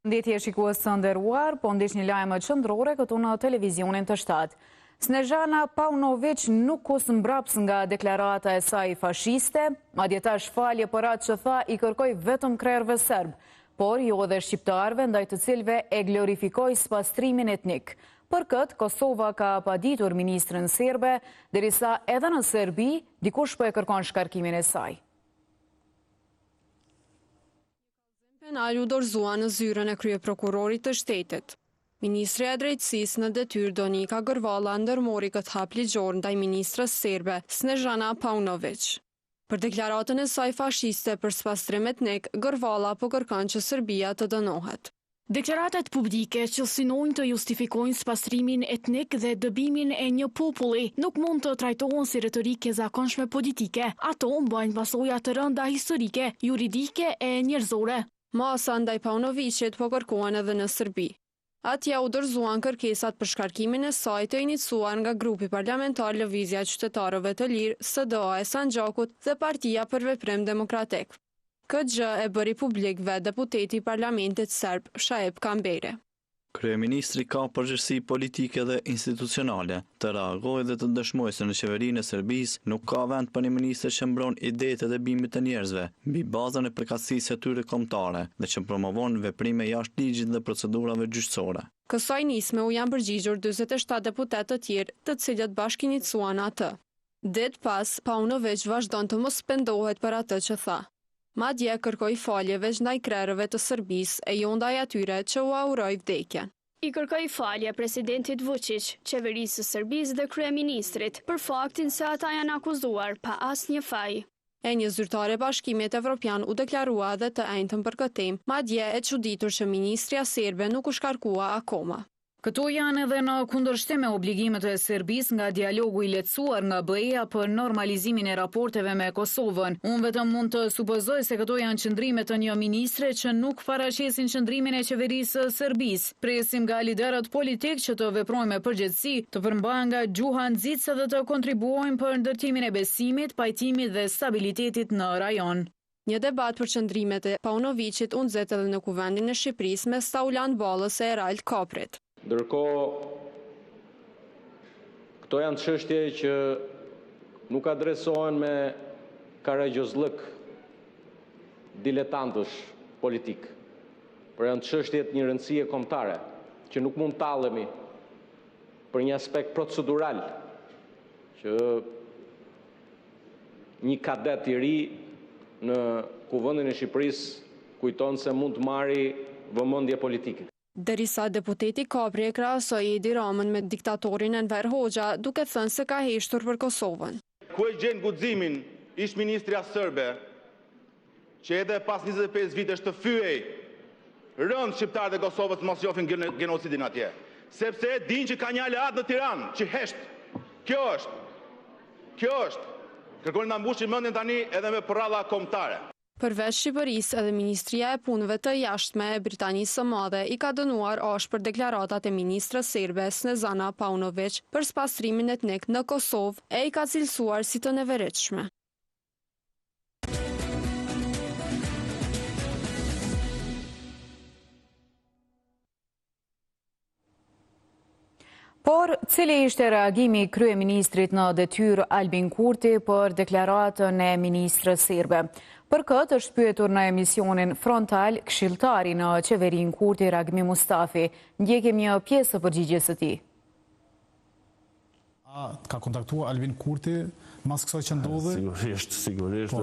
Ndetje shikues të nderuar, po ndiq një lajm qendrore këtu në televizionin të shtat. Snežana Paunović nuk kos mbraps nga deklarata e saj fashiste, madje tash falje për atë që tha i kërkoi vetëm krerëve serb, por jo edhe shqiptarëve ndaj të cilëve e glorifikoi spastrimin etnik. Për këtë, Kosova ka paditur ministrën serbe, derisa edhe në Serbi dikush po e kërkon shkarkimin e saj. Penali u dorëzua në zyrën e kryeprokurorit të shtetit. Ministrja e Drejtësisë në detyrë Donika Gërvalla ndërmori këtë hap ligjor ndaj ministrës serbe Snežana Paunović. Për deklaratën e saj fashiste për spastrim etnik, Gërvalla po kërkon që Serbia të dënohet. Deklaratat publike që synojnë të justifikojnë spastrimin etnik dhe dëbimin e një populli nuk mund të trajtohen si retorike zakonshme politike. Ato mbajnë pasoja të rënda historike, juridike e njerëzore. Masa ndaj Paunovićit po kërkohen edhe në Serbi. Atje u dorëzuan kërkesat për shkarkimin e saj të iniciuar nga grupi parlamentar Lëvizja e Qytetarëve të Lirë, SDA e Sanxhakut dhe Partia për Veprim Demokratik. Këtë gjë e bëri publik vetë deputeti i parlamentit serb Shaip Kamberi. Kryeministri ka përgjegjësi politike dhe institucionale të reagojë dhe të dëshmojë se në qeverinë e Serbisë nuk ka vend për një ministër që mbron idetë dhe bimit të njerëzve mbi bazën e përkatësisë së tyre kombëtare dhe që promovon veprime jashtë ligjit dhe procedurave gjyqësore. Kësaj nisme u janë përgjigjur 47 deputet të tjerë, të cilët bashkë iniciuan atë. Ditë pas, Paunović vazhdon të mos pendohet për atë që tha. Madje kërkoi falje veç ndaj krerëve të Serbisë e jo ndaj atyre që u uroi vdekjen. I kërkoi falje presidentit Vučić, qeverisë së Serbisë dhe kryeministrit për faktin se ata janë akuzuar pa asnjë faj. E një zyrtare Bashkimit Evropian u deklarua edhe të enjtën për këtë temë, madje e çuditur që ministria serbe nuk u shkarkua akoma. Këto janë edhe në kundërshtim me obligimet e Serbisë nga dialogu i lehtësuar nga BE-ja për normalizimin e raporteve me Kosovën. Unë vetëm mund të supozoj se këto janë qëndrime të një ministre që nuk paraqesin qëndrimin e qeverisë së Serbisë. Presim nga liderët politik që të veprojnë me përgjegjësi, të përmbahen nga gjuha nxitse dhe të kontribuojnë për ndërtimin e besimit, pajtimit dhe stabilitetit në rajon. Një debat për qëndrimet e Paunovićit u nxet edhe në Kuvendin e Shqipërisë me Staulan Ballës e Erald Koprit. Ndërkohë, këto janë çështje që nuk adresohen me karagjozllëk diletantësh politik, por janë çështje të një rëndësie kombëtare, që nuk mund tallemi për një aspekt procedural, që një kadet i ri në Kuvendin e Shqipërisë kujton se mund të marrë vëmendje politike. Derisa deputeti Kopri e krahasoi Edi Ramën me diktatorin Enver Hoxha, duke thënë se ka heshtur për Kosovën. Ku e gjen guximin ish ministrja serbe, që edhe pas 25 vitesh të fyej rënd shqiptarët e Kosovës mos jofin genocidin atje, sepse e din që ka një aleat në Tiranë që hesht. Kjo është. Kërkojnë ta mbushin mendjen tani edhe me porralla kombëtare. Përveç Shqipërisë, edhe Ministria e Punëve të Jashtme e Britanisë së Madhe i ka dënuar ashpër deklaratat e ministrës serbe Snežana Paunović për spastrimin etnik në Kosovë e i ka cilësuar si të neveritshme. Por, cili ishte reagimi i kryeministrit në detyrë Albin Kurti për deklaratën e ministrës serbe? Për këtë është pyetur në emisionin Frontal këshilltari në qeverinë Kurti Ragmi Mustafi. Ndjekim një pjesë të përgjigjes së tij. Ka kontaktuar Albin Kurti mas kësaj që ndodhi? Sigurisht.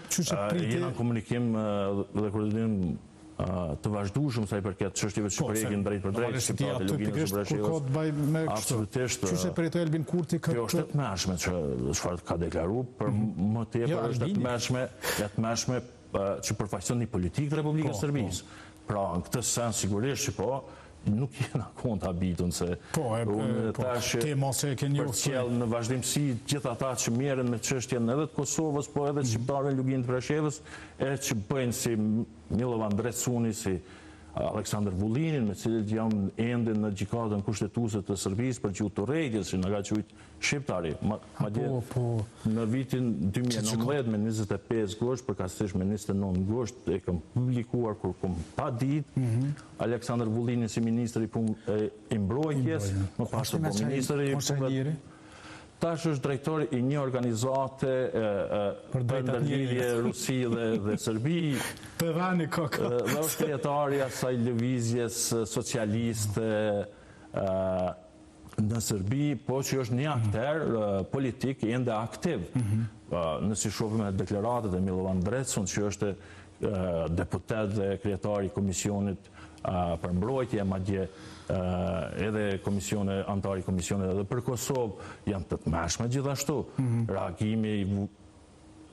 Çuçi priti? Jena komunikim dhe koordinim të vazhdueshëm sa i përket çështjeve që prekin drejt për drejt shqiptarët e luginës së Breshevës. Absolutisht. Çuçi pritoi Albin Kurti këtë. Kjo është e tmerrshme çfarë ka deklaruar, për më tepër është e tmerrshme që përfaqëson një politik të Republikës së Serbisë. Pra, në këtë sens sigurisht që po, nuk jena kont habitun se unë tash për qellë në vazhdimsi gjithë ata që merren me çështjen edhe të Kosovës, po edhe shqiptarëve në luginën e Breshevës, e që bëjnë si Milovan Drecuni, si Aleksandr Vullinin, me cilët jam ende në gjykatën kushtetuese të Serbisë për gjuhë rrejtjes, që nga qujt shqiptari. Në vitin 2019 me 25 gusht, përkatësisht me 29 gusht, e kam publikuar kur kom pa ditë, Aleksandr Vullinin si ministri i mbrojtjes, më pas po ministri i punëve. Tash është drejtori i një organizate për ndërlidhje Rusi dhe Serbi. Dhe është kryetari asaj lëvizjes socialiste në Serbi, po që është një akter politik ende aktiv. Nësi shohim deklaratet e Milovan Drecun, që është deputet dhe kryetari i Komisionit për mbrojtje, madje edhe antari komisionet edhe për Kosovë janë të tmeshme gjithashtu. Reagimi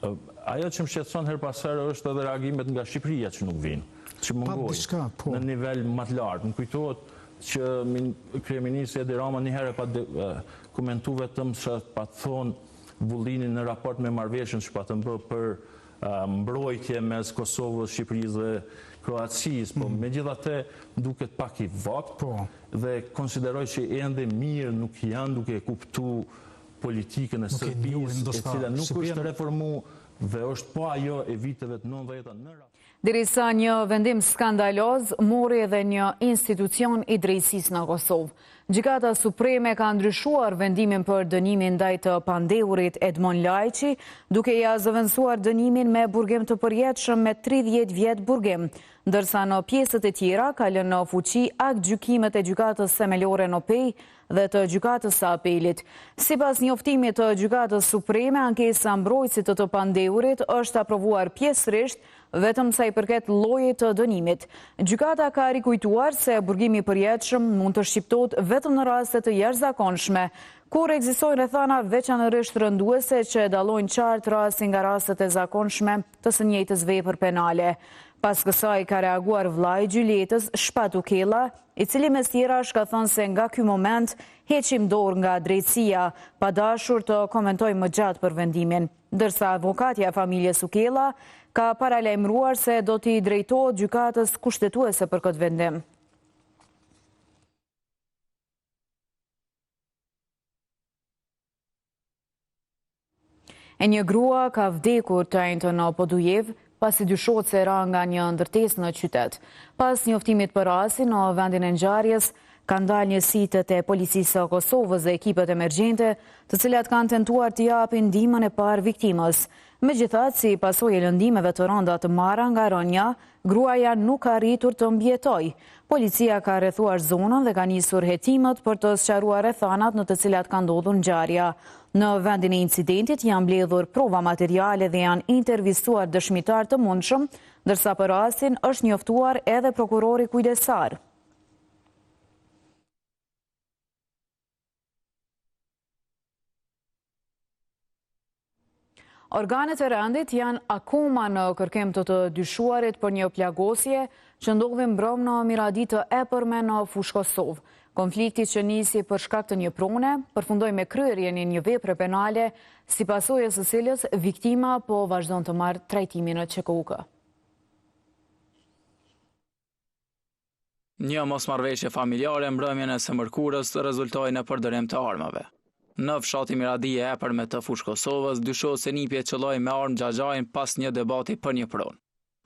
ajo që më shqetëson her pas here është edhe reagimet nga Shqipëria që nuk vinë, që mungojnë në nivel më të lartë. Më kujtohet që kryeministri Edi Rama një herë pa komentu vetëm që pa thonë Vullinin në raport me marrëveshjen që pa të mbë për mbrojtje mes Kosovës, Shqipërisë dhe Kroacisë, po megjithatë duket pak i vakt dhe konsideroj që ende mirë nuk janë duke kuptu politikën e Serbisë, e cila nuk është reformu dhe është po ajo e viteve të 90-ta në Derisa një vendim skandaloz mori edhe një institucion i drejtësisë në Kosovë. Gjykata Supreme ka ndryshuar vendimin për dënimin ndaj të pandehurit Edmond Lajçi, duke ia zëvendësuar dënimin me burgim të përjetshëm me 30 vjet burgim, ndërsa në pjesët e tjera ka lënë në fuqi aktgjykimet e gjykatës themelore në Pej dhe të gjykatës së apelit. Sipas njoftimit të gjykatës Supreme, ankesa mbrojtësit të pandehurit është aprovuar pjesërisht vetëm sa i përket llojit të dënimit. Gjykata ka rikujtuar se burgimi i përjetshëm mund të shqiptohet vetëm në raste të jashtëzakonshme, kur ekzistojnë rrethana veçanërisht rënduese që dallojnë qartë rastin nga rastet e zakonshme të së njëjtës vepër penale. Pas kësaj ka reaguar vllai i Gjulietës, Shpatu Kella, i cili mes tjerash ka thënë se nga ky moment heqim dorë nga drejtësia, pa dashur të komentojë më gjatë për vendimin, ndërsa avokatja e familjes Sukella ka paralajmëruar se do t'i drejtohet gjykatës kushtetuese për këtë vendim. E një grua ka vdekur të njëjtën në Podujev, pasi dyshohet se ra nga një ndërtesë në qytet. Pas njoftimit për rastin në vendin e ngjarjes, kanë dalë njësitë e policisë së Kosovës dhe ekipet emergjente, të cilat kanë tentuar të japin ndihmën e parë viktimës. Megjithatë, si pasojë e lëndimeve të rënda të marra nga rënja, gruaja nuk ka arritur të mbijetojë. Policia ka rrethuar zonën dhe ka nisur hetimet për të sqaruar rrethanat në të cilat ka ndodhur ngjarja. Në vendin e incidentit janë mbledhur prova materiale dhe janë intervistuar dëshmitar të mundshëm, ndërsa për rastin është njoftuar edhe prokurori kujdesar. Organet e rendit janë akoma në kërkim të dyshuarit për një plagosje që ndodhi mbrëm në Miradi të epërme në fushë Kosovë. Konflikti që nisi për shkak të një prone përfundoi me kryerjen e një vepre penale, si pasojë së cilës viktima po vazhdon të marrë trajtimin në QKUK. Një mosmarrëveshje familjare mbrëmjen e së mërkurës rezultoi në përdërim të armëve. Në fshatin Miradi e epërme të fushë Kosovës, dyshohet se nipje qëlloi me armë xhaxhain pas një debati për një pronë.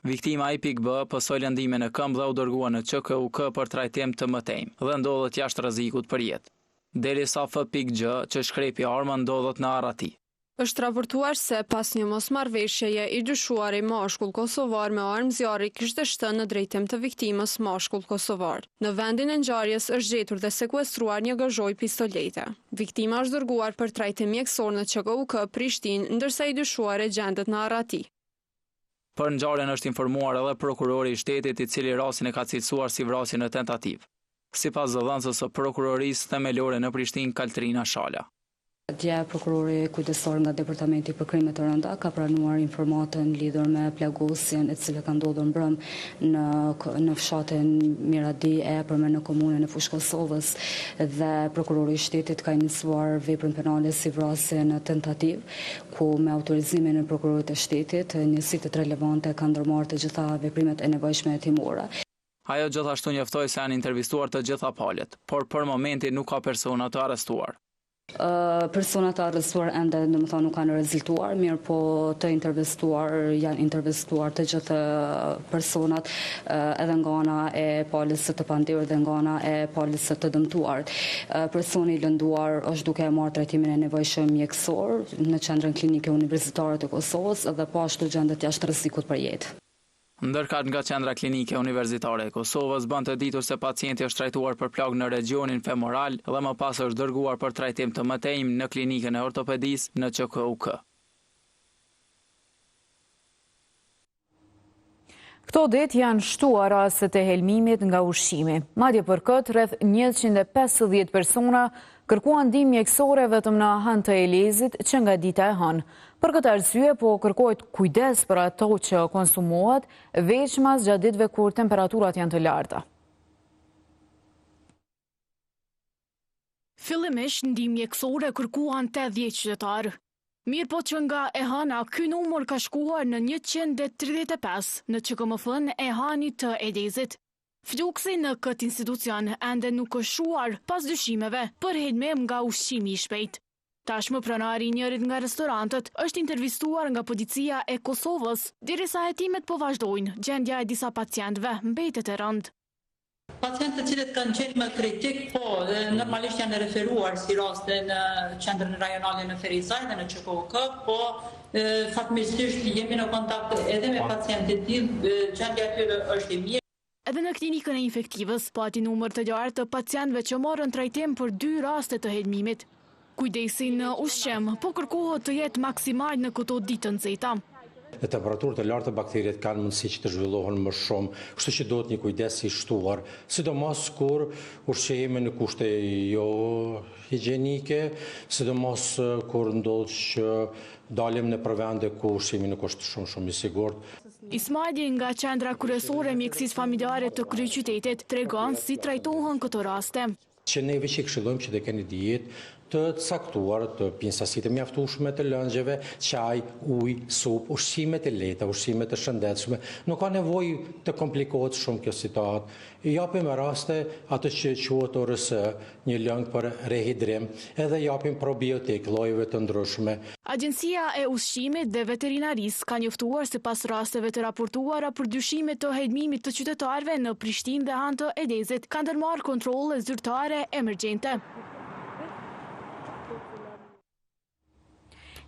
Viktima i pikë B pësoi lëndime në këmbë dhe u dërgua në QKUK për trajtim të mëtejmë dhe ndodhet jashtë rrezikut për jetë. Derisa F.G, që shkrepi armën, ndodhet në Arati. Është raportuar se pas një mosmarrëveshjeje i dyshuari mashkull kosovar me armë zjarri kishte shtënë në drejtim të viktimës mashkull kosovar. Në vendin e ngjarjes është gjetur dhe sekuestruar një gazhoj pistolete. Viktima është dërguar për trajtim mjekësor në QKUK Prishtinë, ndërsa i dyshuari gjendet në Arati. Për ngjarjen është informuar edhe prokurori i shtetit, i cili rastin e ka cilësuar si vrasje në tentativë. Sipas zëdhënësës së prokurorisë themelore në Prishtinë, Kaltrina Shala. Dje prokurori kujdesor nga Departamenti për Krime të Rënda ka pranuar informatën lidhur me plagosjen e cila ka ndodhur mbrëm në fshatin Miradi e epërme në komunën e fushë Kosovës dhe prokurori i shtetit ka iniciuar veprën penale si vrasje në tentativë, ku me autorizimin e prokurorit të shtetit njësitë relevante kanë ndërmarrë të gjitha veprimet e nevojshme hetimore. Ajo gjithashtu njoftoi se janë intervistuar të gjitha palët, por për momentin nuk ka persona të arrestuar. Personat të arrestuar ende domethënë nuk kanë rezultuar, mirë po janë intervistuar të gjithë personat edhe nga ana e palës së të pandirë dhe nga ana e palës së të dëmtuar. Personi i lënduar është duke marrë trajtimin e nevojshëm mjekësor në qendrën klinike universitare të Kosovës dhe po ashtu gjendet jashtë rrezikut për jetë. Ndërkat nga qendra klinike universitare e Kosovës bën të ditur se pacienti është trajtuar për plagë në regionin femoral dhe më pas është dërguar për trajtim të mëtejmë në klinikën e ortopedisë në QKUK. Këto ditë janë shtuar rastet e helmimit nga ushqimi. Madje për këtë rreth 150 persona kërkuan ndihmë mjekësore vetëm në Han të Elezit që nga dita e hënë. Për këtë arsye po kërkohet kujdes për ato që konsumohet, veçmas gjatë ditëve kur temperaturat janë të larta. Fillimisht ndihmë mjekësore kërkuan 80 qytetarë. Mirë po që nga e hëna, ky numër ka shkuar në 135 në QKMF-n e Hanit të Elezit. Fluksi në këtë institucion ende nuk është shuar pas dyshimeve për helmim nga ushqimi i shpejt. Tashmë pronari i njërit nga restorantët është intervistuar nga policia e Kosovës, derisa hetimet po vazhdojnë, gjendja e disa pacientëve mbetet e rëndë. Pacientët cilët kanë qenë më kritik, po, dhe normalisht janë referuar si raste në qendrën rajonale në Ferizaj dhe në QKUK, po fatmirësisht jemi në kontakt edhe me pacientit tillë, gjendja e tyre është e mirë. Edhe në klinikën e infektivës, pati numër të lartë të pacientëve që morën trajtim për 2 raste të helmimit. Kujdesi në ushqim, po kërkohet të jetë maksimal në këto ditë të nxehta. Në temperaturë të lartë bakteriet kanë mundësi që të zhvillohen më shumë, kështu që duhet një kujdes i shtuar, sidomos kur ushqehemi në kushte jo higjienike, sidomos kur ndodh që dalim në vende ku ushqimi nuk është shumë i sigurt. Ismaili nga qendra kryesore e mjekësisë familjare të kryeqytetit tregon si trajtohen këto raste. Që neve që këshillojmë që të keni dietë të caktuar, të pinë sasi të mjaftueshme të lëngjeve, çaj, ujë, supë, ushqime të lehta, ushqime të shëndetshme. Nuk ka nevojë të komplikohet shumë kjo situatë. I japim raste atë që quhet ORS, një lëng për rehidrim, edhe japim probiotik, llojeve të ndryshme. Agjencia e Ushqimit dhe Veterinarisë ka njoftuar sipas rasteve të raportuara për dyshime të helmimit të qytetarëve në Prishtinë dhe Han të Elezit, kanë ndërmarrë kontrolle zyrtare emergjente.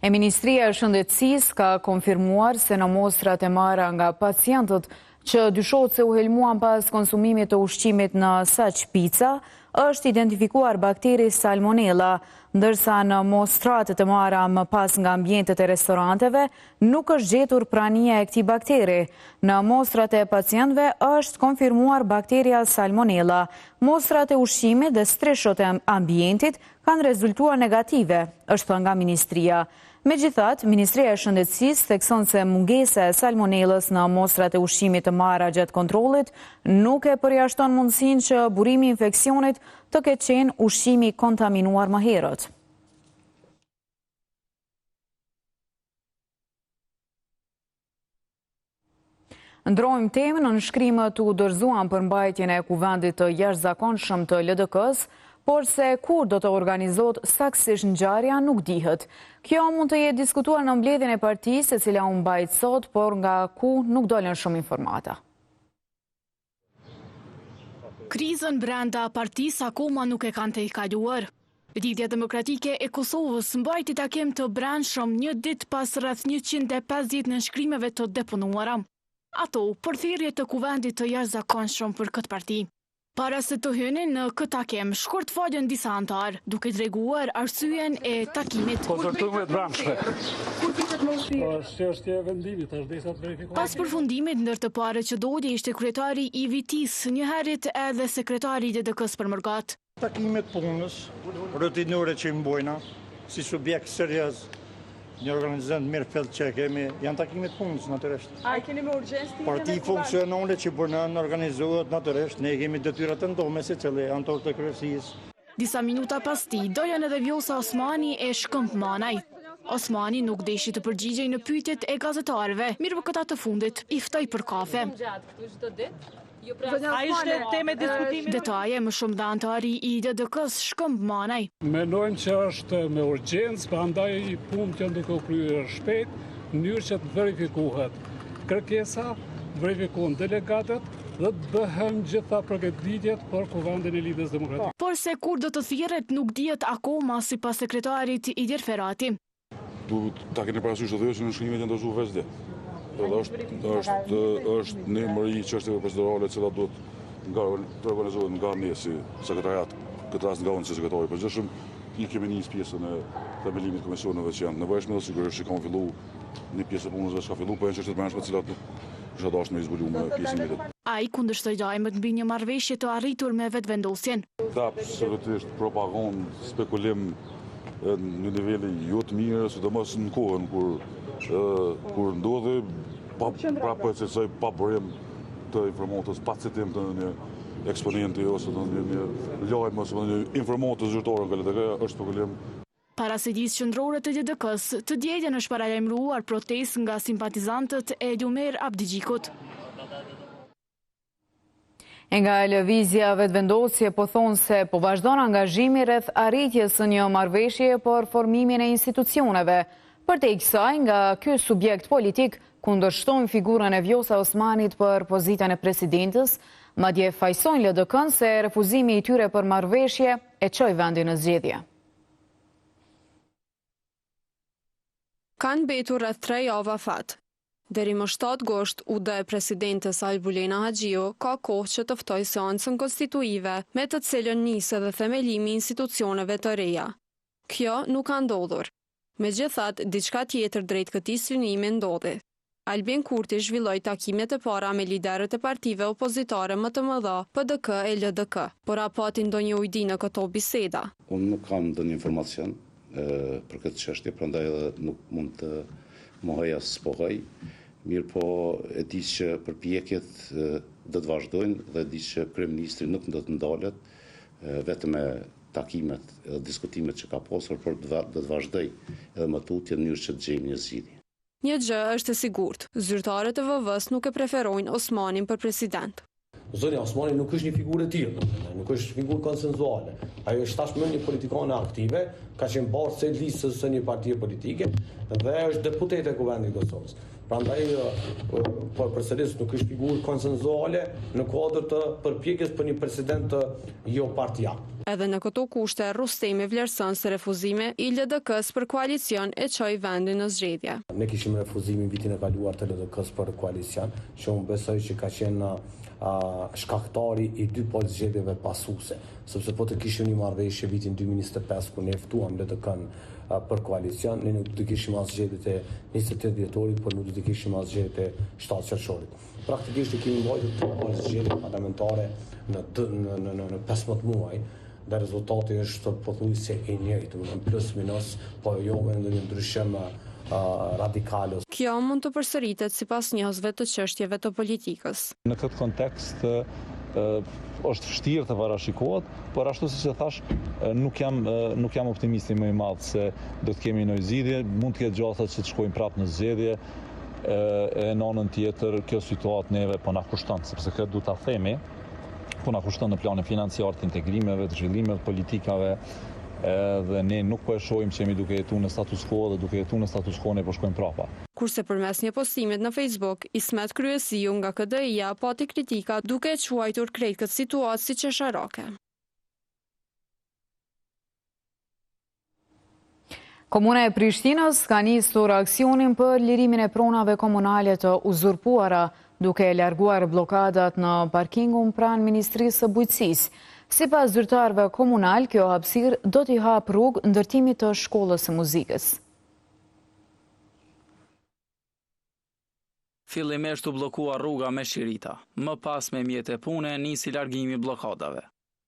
E Ministria e Shëndetësisë ka konfirmuar se në mostrat e marra nga pacientët që dyshohet se u helmuan pas konsumimit të ushqimit në Saç Pica, është identifikuar bakteri Salmonella, ndërsa në mostratet e marra më pas nga ambientet e restoranteve nuk është gjetur prania e këtij bakteri. Në mostrat e pacientëve është konfirmuar bakteria Salmonella. Mostrat e ushqimit dhe streshot e ambientit kanë rezultuar negative, është thënë nga Ministria. Megjithatë, Ministria e Shëndetësisë thekson se mungesa e salmonellës në mostrat e ushqimit të marra gjatë kontrollit nuk e përjashton mundësinë që burimi i infeksionit të ketë qenë ushqimi kontaminuar më herët. Ndrojmë temën, nënshkrimet u dorëzuan për mbajtjen e kuvendit të jashtëzakonshëm të LDK-s, por se kur do të organizohet saktësisht ngjarja nuk dihet. Kjo mund të jetë diskutuar në mbledhjen e partisë, e cila u mbajt sot, por nga ku nuk dolën shumë informata. Krizën brenda partisë akoma nuk e kanë të kaluar. Lidhja Demokratike e Kosovës mbajti takim të brendshëm një ditë pas rreth 150 nënshkrimeve të deponuara. Ato përthirrje të kuvendit të jashtëzakonshëm për këtë parti. Para se të hynin në këtë takim, shkurt folën disa antar, duke treguar arsyeën e takimit. Pas përfundimit, ndër të parë që doli ishte kryetari i VT-s, njëherët edhe sekretari i DDK-s për Mërgat. Takimet punës, rutinore që i mbojna, si subjekt serioz, një organizant mirë felt që kemi, janë takimet punës natyrisht. A keni me urgjencë? Parti funksionore që punon organizohet natyrisht, ne kemi detyrat të ndome si cili antar të kryesisë. Disa minuta pas tij, dojen edhe Vjosa Osmani e Shkëmp Manaj. Osmani nuk deshi të përgjigjej në pyetjet e gazetarëve, mirë për këta të fundit, i ftoi për kafe. A ishte teme diskutimi? Detaje më shumë dhe antari i DDK-s Shkëmb Manaj. Mendojmë që është me urgjencë, prandaj i punët janë duke u kryer shpejt, në mënyrë që të verifikohet kërkesa, verifikohen delegatët dhe të bëhen gjitha përgatitjet për kuvendin e Lidhjes Demokratike. Por se kur do të thirret nuk dihet akoma sipas sekretarit Ilir Ferati. Ta keni parasysh të dhe që në shkrimet janë dorëzuar veç dhe. Është një mëri çështjeve procedurale që duhet të organizohet nga ne si sekretariat, këtë rast nga unë si sekretari i përgjithshëm, i kemi nisë pjesën e themelimit të komisioneve që janë nevojshme dhe sigurisht që kanë filluar një pjesë e punës që ka filluar, po janë çështje të brendshme të cilat nuk është dashur me zbuluar me pjesën e vetë. Ai kundërshtoi lajmet mbi një marrëveshje të arritur me vetvendosjen. Absolutisht propagandë, spekulim në nivele jo të mirë, sidomos në kohën kur ndodhi pra përcetsoj pa burim të informatës, pa citim të një eksponenti ose të një lajm ose të një informatës zyrtare nga LDK është spekulim. Para sedisë qendrore të DDK-s, të djegjen është paralajmëruar protestë nga simpatizantët e Lumer Abdigjikut. Nga lëvizja vetvendosje po thonë se po vazhdon angazhimi rreth arritjes së një marrëveshje për formimin e institucioneve. Përtej kësaj, nga ky subjekt politik kundërshtojnë figurën e Vjosa Osmanit për pozitën e presidentës, madje fajsojnë LDK-n se refuzimi i tyre për marrëveshje e çoi vendin në zgjedhje. Kanë mbetur rreth 3 java fat. Deri më 7 gusht, UD e presidentës Albulena Haxhiu ka kohë që të ftojë seancën konstituive, me të cilën nisë dhe themelimi i institucioneve të reja. Kjo nuk ka ndodhur. Megjithatë, diçka tjetër drejt këtij synimi ndodhi. Albin Kurti zhvilloi takimet e para me liderët e partive opozitare më të mëdha, PDK e LDK, por apati ndonjë ujdi në këto biseda. Unë nuk kam ndonjë informacion për këtë çështje, prandaj edhe nuk mund të mohoj as spohoj. Mirë po e di që përpjekjet do të vazhdojnë dhe di që kryeministri nuk do të ndalet vetëm me takimet dhe diskutimet që ka pasur, por do të vazhdoj edhe më tutje në mënyrë që të gjejmë një zgjidhje. Një gjë është e sigurt, zyrtarët e VV-s nuk e preferojnë Osmanin për president. Zonja Osmani nuk është një figurë e tillë, nuk është figurë konsensuale. Ajo është tashmë një politikane aktive, ka qenë barë e listës së një partie politike dhe është deputete e Kuvendit të Kosovës. Prandaj përsëris nuk është figurë konsensuale në kuadër të përpjekjes për një president të jo partia. Edhe në këto kushte, Rustemi vlerëson se refuzimi i LDK-s për koalicion e çoi vendin në zgjedhje. Ne kishim refuzimin vitin e kaluar të LDK-s për koalicion, që unë besoj që ka qenë shkaktari i 2 zgjedhjeve pasuese, sepse po të kishim një marrëveshje vitin 2025 ku ne ftuam LDK-n për koalicion, ne nuk do të kishim as zgjedhjet e 28 dhjetorit, por nuk do të kishim as zgjedhjet e 7 qershorit. Praktikisht kemi mbajtur 2 zgjedhje parlamentare në 15 muaj. Dhe rezultati është pothuajse i njëjtë, plus minus, po jo me ndonjë ndryshim radikale. Kjo mund të përsëritet sipas njohësve të çështjeve të politikës. Në këtë kontekst është vështirë të parashikohet, por ashtu siç e thash, nuk jam optimist më i madh se do të kemi një zgjidhje, mund të ketë gjasa që të shkojmë prapë në zgjedhje. E në anën tjetër, kjo situatë neve po na kushton, sepse këtë duhet ta themi, po na kushton në planin financiar të integrimeve, të zhvillimeve të politikave, dhe ne nuk po e shohim që jemi duke jetuar në status quo dhe duke jetuar në status quo ne po shkojmë prapa. Kurse përmes një postimit në Facebook, Ismet Kryesiu nga KDI-ja pati kritika duke e quajtur krejt këtë situatë si qesharake. Komuna e Prishtinës ka nisur aksionin për lirimin e pronave komunale të uzurpuara, duke larguar blokadat në parkingun pranë Ministrisë së Bujqësisë. Sipas zyrtarëve komunal, kjo hapësirë do t'i hapë rrugë ndërtimit të shkollës së muzikës. Fillimisht u bllokua rruga me Shirita, më pas me mjete pune nisi largimi bllokadave.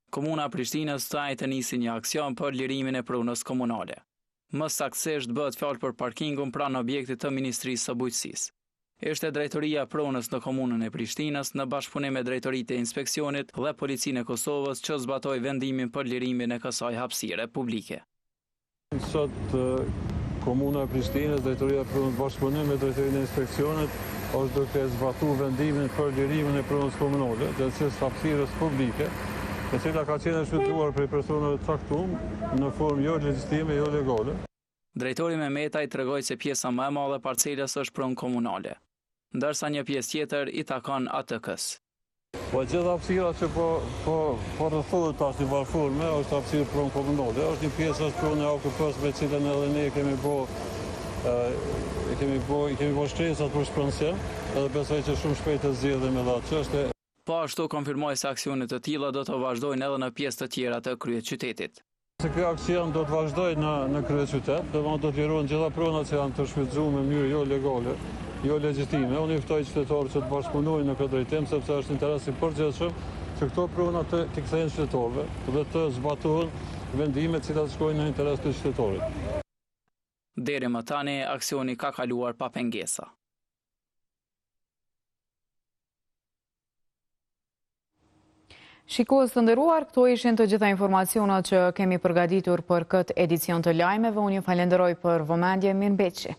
Komuna e Prishtinës të nisi një aksion për lirimin e pronës komunale. Më saktësisht bëhet fjalë për parkingun pranë objektit të Ministrisë së Bujqësisë. Ishte drejtoria e pronës në komunën e Prishtinës në bashkëpunim me drejtoritë e inspeksionit dhe policinë e Kosovës që zbatoi vendimin për lirimin e kësaj hapësire publike. Sot komuna e Prishtinës, drejtoria e pronës bashkëpunim me drejtorinë e inspeksionit është duke zbatu vendimin për lirimin e pronës komunale, drejtësisë së hapësirës publike, e cila ka qenë shfrytzuar prej personave të caktuar në formë jo legjitime, jo legale. Drejtori Mehmetaj tregoi se pjesa më e madhe e parcelës është pronë komunale, ndërsa një pjesë tjetër i takon ATK-s. Po gjithë hapësira që po rrethohet tash në varfërme është hapësirë pronë komunale, është një pjesë është pronë e AKP-s me cilën edhe ne kemi bo shkresat për shpërndësim, edhe besoj që shumë shpejt të zgjidhemi edhe atë çështje. Po ashtu konfirmoi se aksionet të tilla do të vazhdojnë edhe në pjesë të tjera të kryeqytetit. Se ky aksion do të vazhdojë në kryeqytet, do të lirohen gjitha pronat që janë të shfrytzuar në mënyrë jo legale, jo legjitime. Unë i ftoj qytetarët që të bashkëpunojnë në këtë drejtim, sepse është interes i përgjithshëm që këto prona të kthehen qytetarëve dhe të zbatohen vendimet që shkojnë në interes të qytetarit. Deri më tani, aksioni ka kaluar pa pengesa. Shikues të nderuar, këto ishin të gjitha informacionet që kemi përgatitur për këtë edicion të lajmeve. Unë ju falenderoj për vëmendje, mirëmbëjtje.